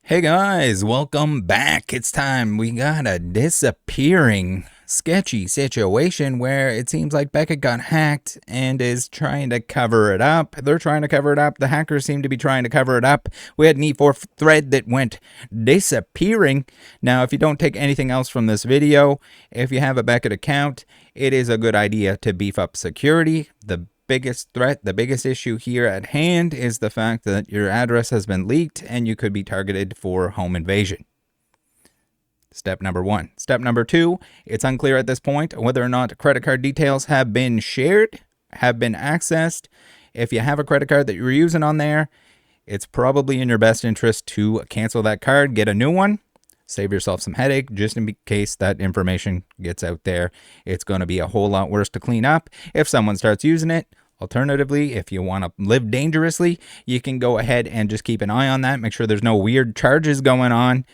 Hey guys, welcome back. It's time. We got a disappearing, sketchy situation where it seems like Beckett got hacked and is trying to cover it up. They're trying to cover it up. The hackers seem to be trying to cover it up. We had an E4 thread that went disappearing. Now, if you don't take anything else from this video, if you have a Beckett account, it is a good idea to beef up security. The biggest threat, the biggest issue here at hand is the fact that your address has been leaked and you could be targeted for home invasion. Step number one. Step number two, it's unclear at this point whether or not credit card details have been shared, have been accessed. If you have a credit card that you're using on there, it's probably in your best interest to cancel that card, get a new one. Save yourself some headache just in case that information gets out there. It's going to be a whole lot worse to clean up if someone starts using it. Alternatively, if you want to live dangerously, you can go ahead and just keep an eye on that. Make sure there's no weird charges going on.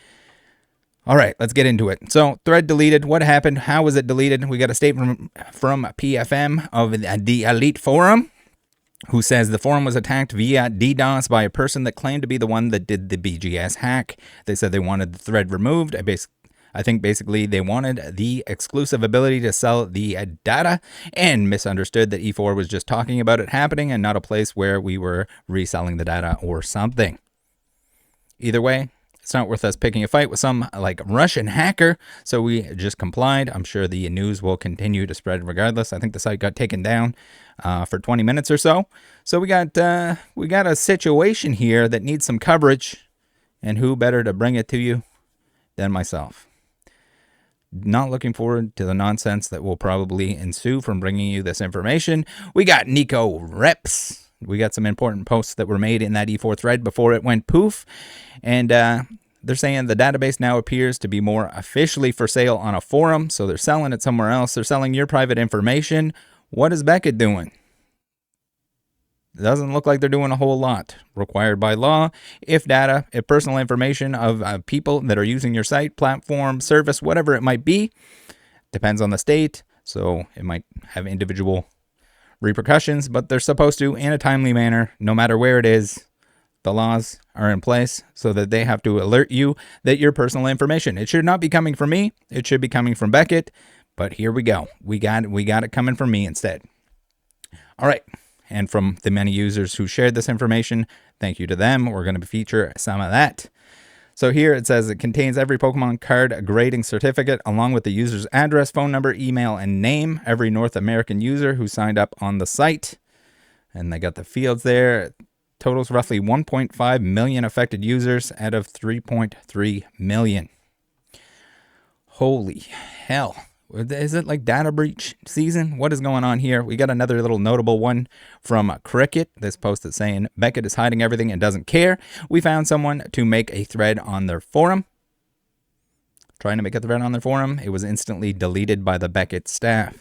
All right, let's get into it. So, thread deleted. What happened? How was it deleted? We got a statement from PFM of the Elite Forum, who says the forum was attacked via DDoS by a person that claimed to be the one that did the BGS hack. They said they wanted the thread removed. I think basically they wanted the exclusive ability to sell the data and misunderstood that E4 was just talking about it happening and not a place where we were reselling the data or something. Either way, it's not worth us picking a fight with some like Russian hacker, so we just complied. I'm sure the news will continue to spread regardless. I think the site got taken down for 20 minutes or so. So we got a situation here that needs some coverage, and who better to bring it to you than myself. Not looking forward to the nonsense that will probably ensue from bringing you this information. We got Nico Reps. We got some important posts that were made in that E4 thread before it went poof. And they're saying the database now appears to be more officially for sale on a forum. So they're selling it somewhere else. They're selling your private information. What is Beckett doing? It doesn't look like they're doing a whole lot. Required by law, if personal information of people that are using your site, platform, service, whatever it might be, depends on the state. So it might have individual repercussions, but they're supposed to, in a timely manner, no matter where it is. The laws are in place so that they have to alert you that your personal information. It should not be coming from me. It should be coming from Beckett. But here we go. We got it coming from me instead. All right. And from the many users who shared this information, thank you to them. We're going to feature some of that. So here it says it contains every Pokemon card grading certificate along with the user's address, phone number, email, and name. Every North American user who signed up on the site. And they got the fields there. Totals roughly 1.5 million affected users out of 3.3 million. Holy hell. Is it like data breach season? What is going on here? We got another little notable one from Cricket. This post is saying Beckett is hiding everything and doesn't care. We found someone to make a thread on their forum. Trying to make a thread on their forum. It was instantly deleted by the Beckett staff.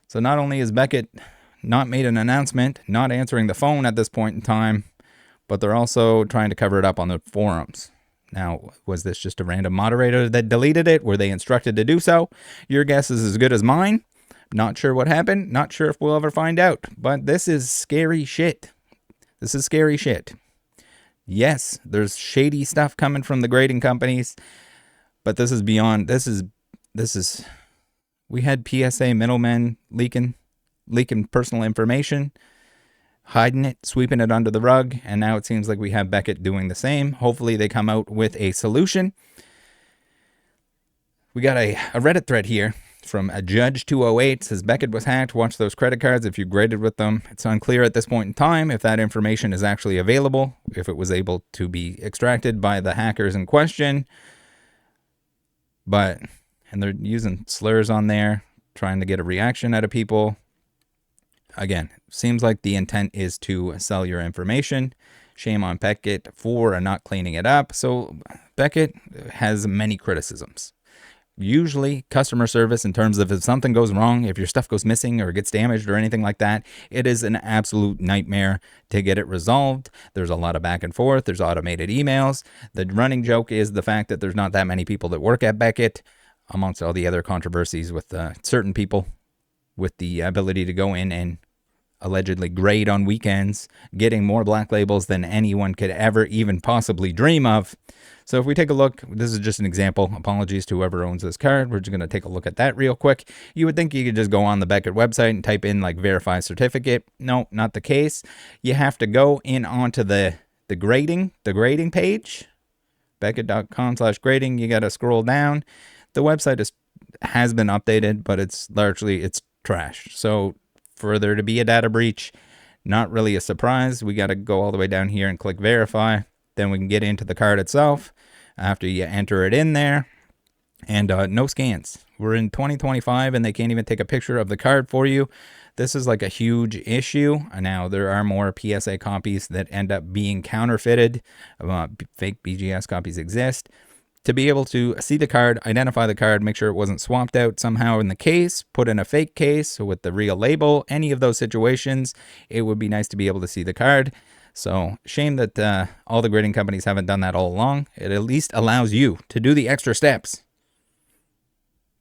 So not only is Beckett not made an announcement, not answering the phone at this point in time, but they're also trying to cover it up on their forums. Now, was this just a random moderator that deleted it? Were they instructed to do so? Your guess is as good as mine. Not sure what happened. Not sure if we'll ever find out. But this is scary shit. This is scary shit. Yes, there's shady stuff coming from the grading companies. But this is beyond. This is. We had PSA middlemen leaking personal information, hiding it, sweeping it under the rug, and now it seems like we have Beckett doing the same. Hopefully they come out with a solution. We got a Reddit thread here from a Judge 208. Says Beckett was hacked. Watch those credit cards if you graded with them. It's unclear at this point in time if that information is actually available, if it was able to be extracted by the hackers in question. And they're using slurs on there, trying to get a reaction out of people. Again, seems like the intent is to sell your information. Shame on Beckett for not cleaning it up. So Beckett has many criticisms. Usually customer service in terms of if something goes wrong, if your stuff goes missing or gets damaged or anything like that, it is an absolute nightmare to get it resolved. There's a lot of back and forth. There's automated emails. The running joke is the fact that there's not that many people that work at Beckett, amongst all the other controversies with certain people with the ability to go in and allegedly grade on weekends, getting more black labels than anyone could ever even possibly dream of. So if we take a look, this is just an example. Apologies to whoever owns this card. We're just going to take a look at that real quick. You would think you could just go on the Beckett website and type in like verify certificate. No, not the case. You have to go in onto the grading page, Beckett.com/grading. You got to scroll down. The website has been updated, but it's trash. So for there to be a data breach, not really a surprise. We got to go all the way down here and click verify. Then we can get into the card itself after you enter it in there. And no scans. We're in 2025 and they can't even take a picture of the card for you. This is like a huge issue. Now, there are more PSA copies that end up being counterfeited. Fake BGS copies exist. To be able to see the card, identify the card, make sure it wasn't swapped out somehow in the case, put in a fake case with the real label, any of those situations, it would be nice to be able to see the card. So shame that all the grading companies haven't done that all along. It at least allows you to do the extra steps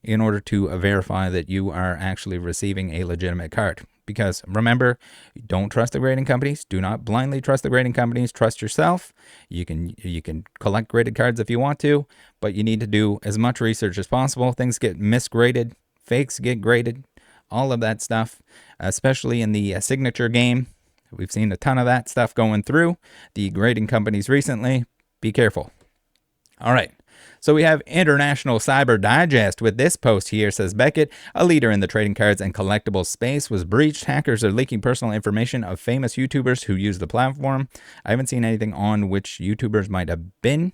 in order to verify that you are actually receiving a legitimate card. Because remember, don't trust the grading companies. Do not blindly trust the grading companies. Trust yourself. You can collect graded cards if you want to, but you need to do as much research as possible. Things get misgraded, fakes get graded, all of that stuff, especially in the signature game. We've seen a ton of that stuff going through the grading companies recently. Be careful. All right. So we have International Cyber Digest with this post here. Says Beckett, a leader in the trading cards and collectibles space, was breached. Hackers are leaking personal information of famous YouTubers who use the platform. I haven't seen anything on which YouTubers might have been,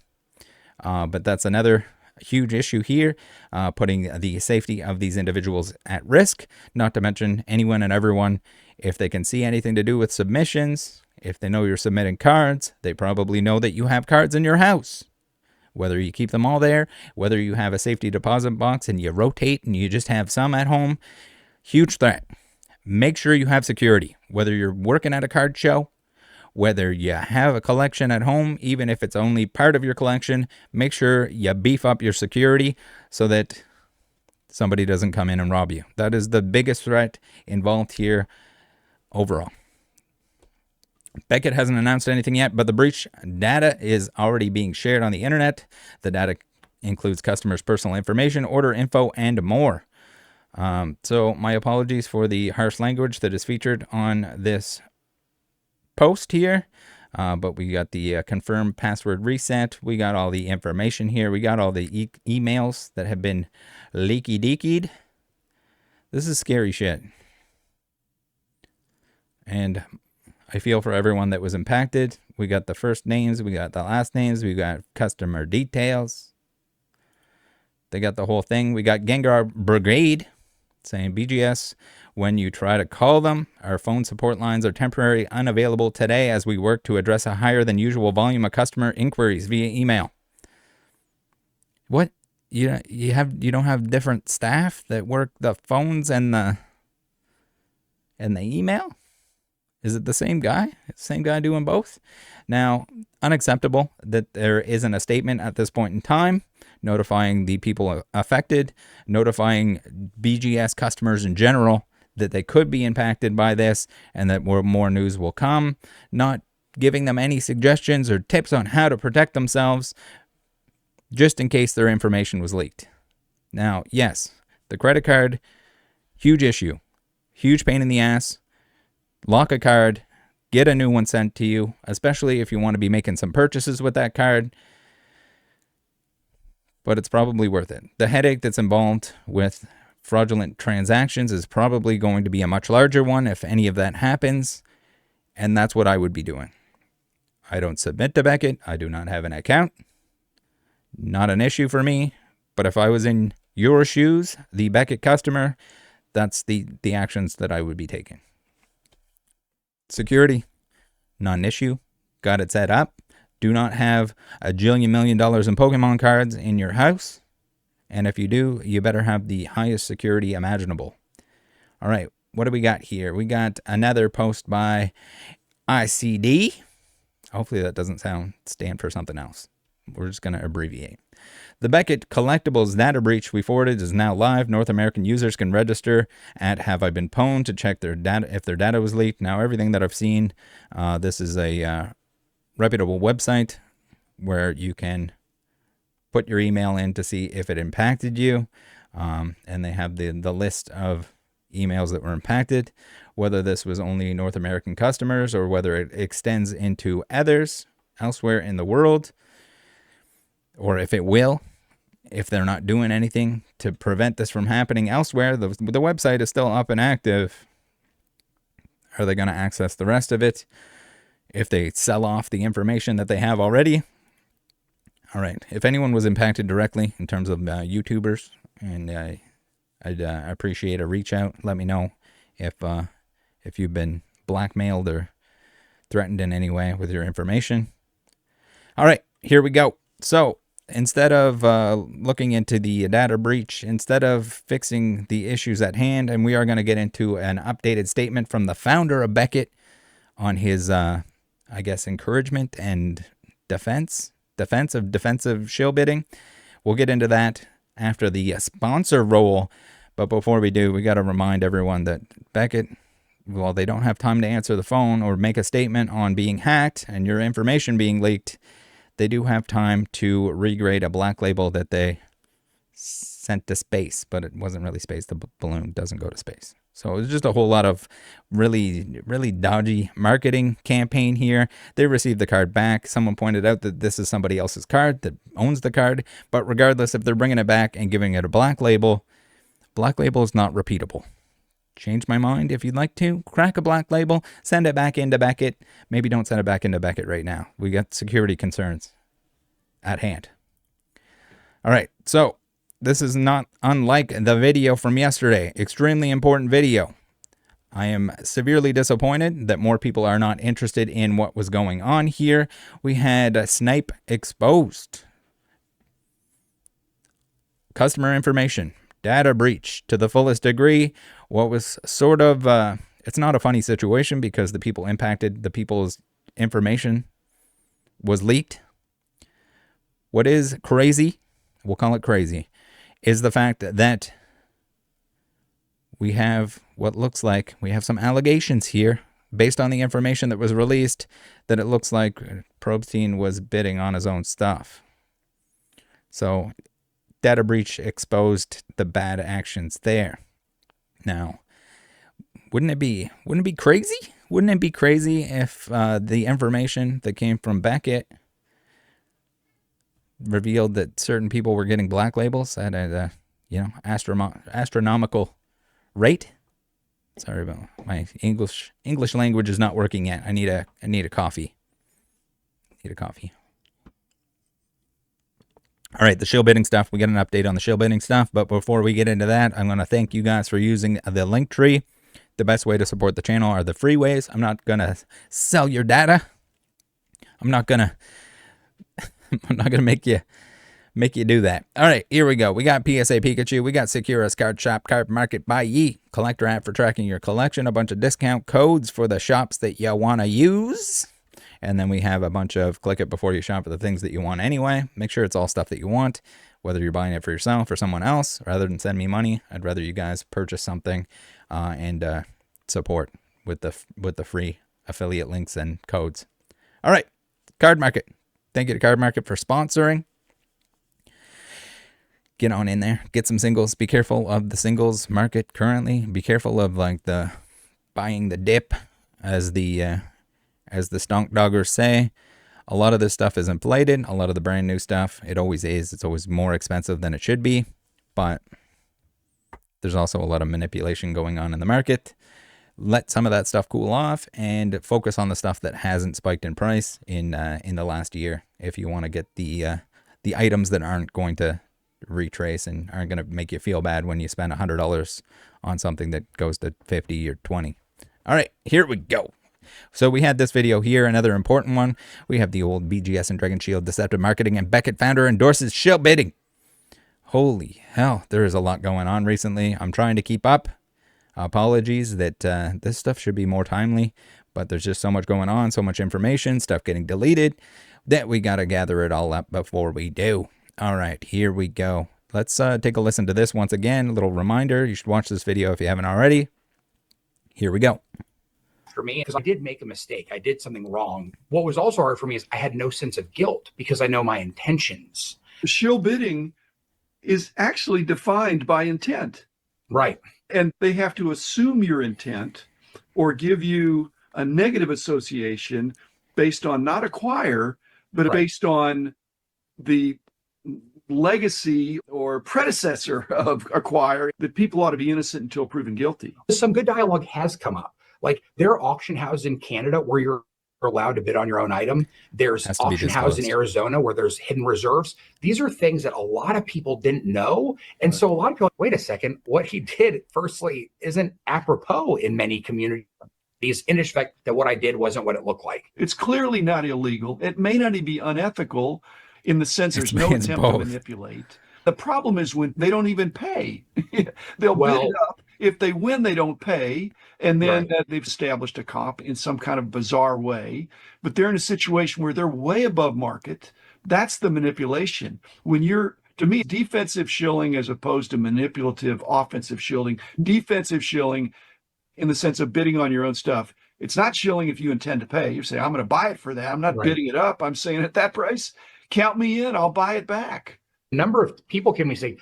but that's another huge issue here, putting the safety of these individuals at risk, not to mention anyone and everyone. If they can see anything to do with submissions, if they know you're submitting cards, they probably know that you have cards in your house. Whether you keep them all there, whether you have a safety deposit box and you rotate and you just have some at home, huge threat. Make sure you have security. Whether you're working at a card show, whether you have a collection at home, even if it's only part of your collection, make sure you beef up your security so that somebody doesn't come in and rob you. That is the biggest threat involved here overall. Beckett hasn't announced anything yet, but the breach data is already being shared on the internet. The data includes customers' personal information, order info, and more. So my apologies for the harsh language that is featured on this post here. But we got the confirmed password reset. We got all the information here. We got all the emails that have been leaky-deakied. This is scary shit. And I feel for everyone that was impacted. We got the first names, we got the last names, we got customer details. They got the whole thing. We got Gengar Brigade saying BGS, when you try to call them, our phone support lines are temporarily unavailable today as we work to address a higher than usual volume of customer inquiries via email. What? You don't have different staff that work the phones and the email? Is it the same guy? Same guy doing both? Now, unacceptable that there isn't a statement at this point in time notifying the people affected, notifying BGS customers in general that they could be impacted by this and that more news will come, not giving them any suggestions or tips on how to protect themselves just in case their information was leaked. Now, yes, the credit card, huge issue, huge pain in the ass. Lock a card, get a new one sent to you, especially if you want to be making some purchases with that card. But it's probably worth it. The headache that's involved with fraudulent transactions is probably going to be a much larger one if any of that happens. And that's what I would be doing. I don't submit to Beckett. I do not have an account. Not an issue for me. But if I was in your shoes, the Beckett customer, that's the actions that I would be taking. Security, not an issue. Got it set up. Do not have a $1 million in Pokemon cards in your house. And if you do, you better have the highest security imaginable. All right, what do we got here? We got another post by ICD. Hopefully that doesn't stand for something else. we're just going to abbreviate. The Beckett collectibles data breach we forwarded is now live. North American users can register at Have I Been Pwned to check their data if their data was leaked. Now, everything that I've seen, this is a reputable website where you can put your email in to see if it impacted you. And they have the list of emails that were impacted, whether this was only North American customers or whether it extends into others elsewhere in the world, or if it will. If they're not doing anything to prevent this from happening elsewhere, the website is still up and active. Are they going to access the rest of it if they sell off the information that they have already? All right. If anyone was impacted directly in terms of YouTubers, and I'd appreciate a reach out. Let me know if you've been blackmailed or threatened in any way with your information. All right, here we go. So instead of looking into the data breach, instead of fixing the issues at hand, and we are going to get into an updated statement from the founder of Beckett on his, I guess, encouragement and defensive shill bidding. We'll get into that after the sponsor roll. But before we do, we got to remind everyone that Beckett, well, they don't have time to answer the phone or make a statement on being hacked and your information being leaked. They do have time to regrade a black label that they sent to space, but it wasn't really space. The balloon doesn't go to space. So it's just a whole lot of really, really dodgy marketing campaign here. They received the card back. Someone pointed out that this is somebody else's card that owns the card. But regardless, if they're bringing it back and giving it a black label is not repeatable. Change my mind if you'd like to. Crack a black label, send it back into Beckett. Maybe don't send it back into Beckett right now. We got security concerns at hand. All right, so this is not unlike the video from yesterday. Extremely important video. I am severely disappointed that more people are not interested in what was going on here. We had Snipe exposed. Customer information. Data breach to the fullest degree. What was sort of, it's not a funny situation because the people impacted, the people's information was leaked. What is crazy, we'll call it crazy, is the fact that we have what looks like, we have some allegations here based on the information that was released that it looks like Probstein was bidding on his own stuff. So data breach exposed the bad actions there. Now, wouldn't it be crazy? Wouldn't it be crazy if the information that came from Beckett revealed that certain people were getting black labels at a astronomical rate? Sorry about my English language is not working yet. I need a coffee. Need a coffee. All right, the shill bidding stuff. We got an update on the shill bidding stuff. But before we get into that, I'm going to thank you guys for using the link tree. The best way to support the channel are the free ways. I'm not going to sell your data. I'm not going to make you do that. All right, here we go. We got PSA Pikachu. We got Securus Card Shop, Card Market, Buyee, Collector app for tracking your collection, a bunch of discount codes for the shops that you want to use. And then we have a bunch of click it before you shop for the things that you want anyway. Make sure it's all stuff that you want, whether you're buying it for yourself or someone else. Rather than send me money, I'd rather you guys purchase something and support with the free affiliate links and codes. All right, Card Market. Thank you to Card Market for sponsoring. Get on in there. Get some singles. Be careful of the singles market currently. Be careful of like the buying the dip, as the stonk doggers say. A lot of this stuff is inflated. A lot of the brand new stuff, it always is. It's always more expensive than it should be. But there's also a lot of manipulation going on in the market. Let some of that stuff cool off and focus on the stuff that hasn't spiked in price in the last year. If you want to get the items that aren't going to retrace and aren't going to make you feel bad when you spend $100 on something that goes to 50 or 20. All right, here we go. So we had this video here, another important one. We have the old BGS and Dragon Shield deceptive marketing, and Beckett founder endorses shill bidding. Holy hell, there is a lot going on recently. I'm trying to keep up. Apologies that this stuff should be more timely, but there's just so much going on, so much information, stuff getting deleted. that we got to gather it all up before we do. All right, here we go. Let's take a listen to this once again. A little reminder, you should watch this video if you haven't already. Here we go. For me, because I did make a mistake. I did something wrong. What was also hard for me is I had no sense of guilt because I know my intentions. Shill bidding is actually defined by intent. Right. And they have to assume your intent or give you a negative association based on not acquire, but Right. based on the legacy or predecessor of acquire, that people ought to be innocent until proven guilty. Some good dialogue has come up. Like there are auction houses in Canada where you're allowed to bid on your own item. There's auction houses in Arizona where there's hidden reserves. These are things that a lot of people didn't know. And so a lot of people are like, wait a second, what he did firstly isn't apropos in many communities, in effect that what I did wasn't what it looked like. It's clearly not illegal. It may not even be unethical in the sense there's no attempt to manipulate. The problem is when they don't even pay. They'll bid it up. If they win, they don't pay. And then they've established a comp in some kind of bizarre way. But they're in a situation where they're way above market. That's the manipulation. When you're, to me, defensive shilling as opposed to manipulative offensive shilling. Defensive shilling in the sense of bidding on your own stuff. It's not shilling if you intend to pay. You say, I'm going to buy it for that. I'm not bidding it up. I'm saying at that price, count me in. I'll buy it back. A number of people came and say,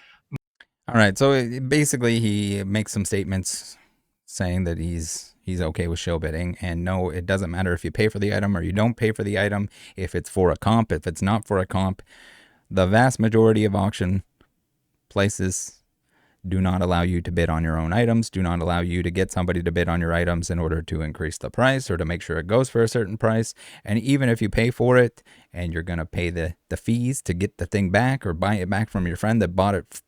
all right, so basically he makes some statements saying that he's okay with shill bidding, and no, it doesn't matter if you pay for the item or you don't pay for the item, if it's for a comp, if it's not for a comp. The vast majority of auction places do not allow you to bid on your own items, do not allow you to get somebody to bid on your items in order to increase the price or to make sure it goes for a certain price. And even if you pay for it and you're going to pay the fees to get the thing back or buy it back from your friend that bought it,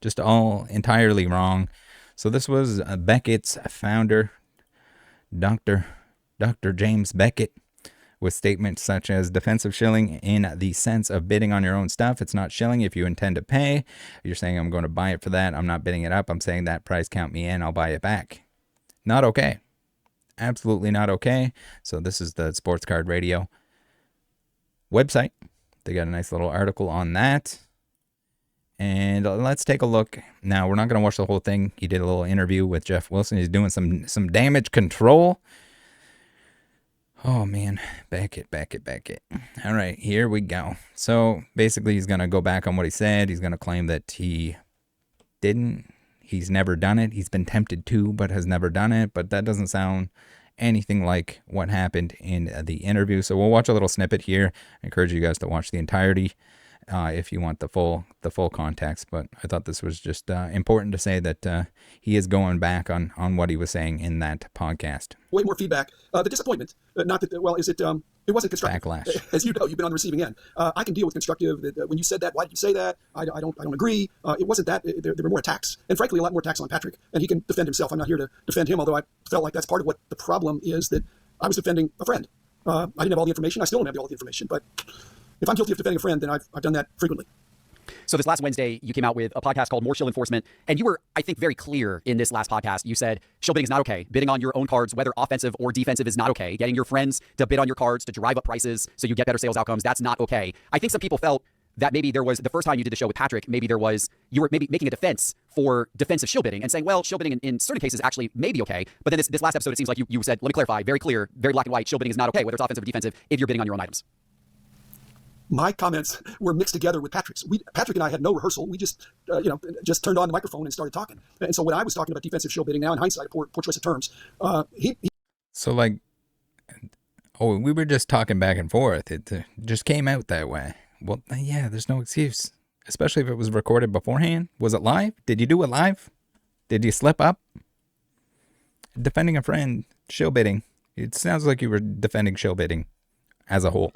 just all entirely wrong. So this was Beckett's founder, Dr. James Beckett, with statements such as defensive shilling in the sense of bidding on your own stuff. It's not shilling if you intend to pay. You're saying, I'm going to buy it for that. I'm not bidding it up. I'm saying that price, count me in. I'll buy it back. Not okay. Absolutely not okay. So this is the Sports Card Radio website. They got a nice little article on that. And let's take a look. Now, we're not going to watch the whole thing. He did a little interview with Jeff Wilson. He's doing some damage control. Oh, man. Beckett. All right, here we go. So, basically, he's going to go back on what he said. He's going to claim that he didn't. He's never done it. He's been tempted to, but has never done it. But that doesn't sound anything like what happened in the interview. So, we'll watch a little snippet here. I encourage you guys to watch the entirety if you want the full context. But I thought this was just important to say that he is going back on what he was saying in that podcast. Way more feedback. The disappointment, not that, well, is it, it wasn't constructive. Backlash. As you know, you've been on the receiving end. I can deal with constructive. When you said that, why did you say that? I don't agree. It wasn't that. There were more attacks, and frankly, a lot more attacks on Patrick. And he can defend himself. I'm not here to defend him, although I felt like that's part of what the problem is, that I was defending a friend. I didn't have all the information. I still don't have all the information. But if I'm guilty of defending a friend, then I've done that frequently. So this last Wednesday, you came out with a podcast called More Shill Enforcement, and you were, I think, very clear in this last podcast. You said shill bidding is not okay. Bidding on your own cards, whether offensive or defensive, is not okay. Getting your friends to bid on your cards to drive up prices so you get better sales outcomes, that's not okay. I think some people felt that maybe there was, the first time you did the show with Patrick, maybe there was, you were maybe making a defense for defensive shill bidding and saying, well, shill bidding in certain cases actually may be okay. But then this last episode, it seems like you said, let me clarify, very clear, very black and white, shill bidding is not okay, whether it's offensive or defensive, if you're bidding on your own items. My comments were mixed together with Patrick's. Patrick and I had no rehearsal. We just, just turned on the microphone and started talking. And so when I was talking about defensive shill bidding, now in hindsight, poor choice of terms, So like, we were just talking back and forth. It just came out that way. Well, yeah, there's no excuse, especially if it was recorded beforehand. Was it live? Did you do it live? Did you slip up? Defending a friend, shill bidding. It sounds like you were defending shill bidding as a whole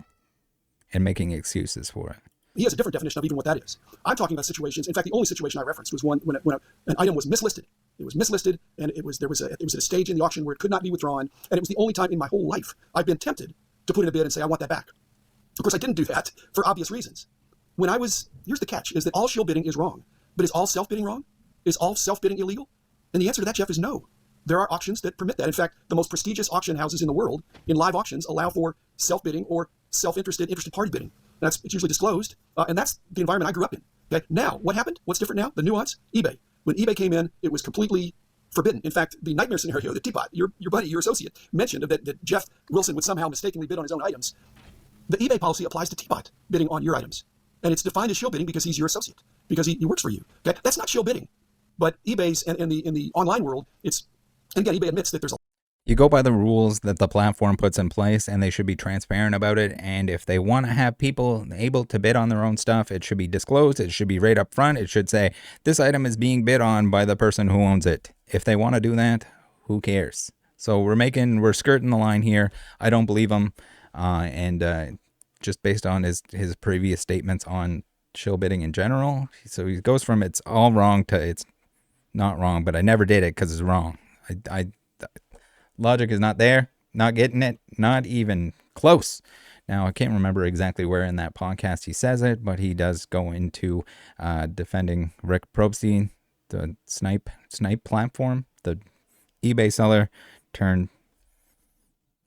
and making excuses for it. He has a different definition of even what that is. I'm talking about situations. In fact, the only situation I referenced was one when an item was mislisted. It was mislisted, and it was at a stage in the auction where it could not be withdrawn, and it was the only time in my whole life I've been tempted to put in a bid and say, I want that back. Of course, I didn't do that for obvious reasons. Here's the catch, is that all shill bidding is wrong. But is all self-bidding wrong? Is all self-bidding illegal? And the answer to that, Jeff, is no. There are auctions that permit that. In fact, the most prestigious auction houses in the world, in live auctions, allow for self-bidding or self-interested, interested party bidding. It's usually disclosed, and that's the environment I grew up in. Okay, now what happened? What's different now? The nuance: eBay. When eBay came in, it was completely forbidden. In fact, the nightmare scenario that Teapot, your buddy, your associate, mentioned that Jeff Wilson would somehow mistakenly bid on his own items. The eBay policy applies to Teapot bidding on your items, and it's defined as shill bidding because he's your associate, because he works for you. Okay, that's not shill bidding, but eBay's and in the online world, it's, and again, eBay admits that there's a. You go by the rules that the platform puts in place, and they should be transparent about it. And if they want to have people able to bid on their own stuff, it should be disclosed. It should be right up front. It should say, this item is being bid on by the person who owns it. If they want to do that, who cares? So we're skirting the line here. I don't believe him. Just based on his previous statements on shill bidding in general. So he goes from it's all wrong to it's not wrong, but I never did it because it's wrong. Logic is not there, not getting it, not even close. Now, I can't remember exactly where in that podcast he says it, but he does go into defending Rick Probstein, the snipe platform, the eBay seller turned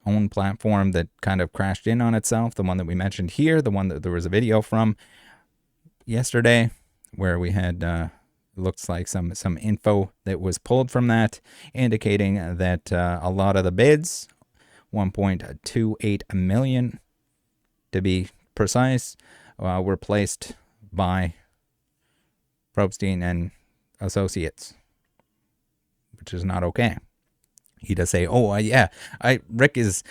own platform that kind of crashed in on itself, the one that we mentioned here, the one that there was a video from yesterday where we had looks like some info that was pulled from that, indicating that a lot of the bids, 1.28 million to be precise, were placed by Probstein and Associates, which is not okay. He does say, "Oh, yeah, Rick is.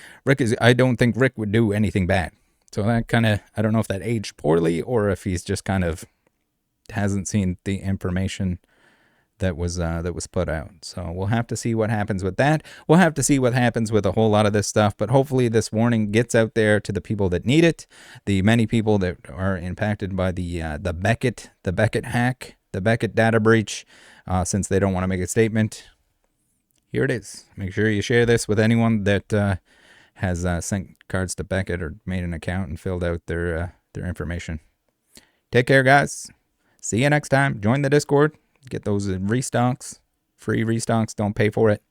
I don't think Rick would do anything bad." So that kind of, I don't know if that aged poorly or if he's just kind of hasn't seen the information that was put out. So we'll have to see what happens with that. We'll have to see what happens with a whole lot of this stuff. But hopefully this warning gets out there to the people that need it, the many people that are impacted by the Beckett hack, the Beckett data breach, since they don't want to make a statement. Here it is. Make sure you share this with anyone that has sent cards to Beckett or made an account and filled out their information. Take care, guys. See you next time. Join the Discord. Get those restocks. Free restocks. Don't pay for it.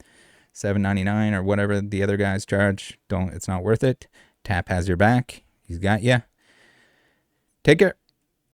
$7.99 or whatever the other guys charge. It's not worth it. Tap has your back. He's got you. Take care.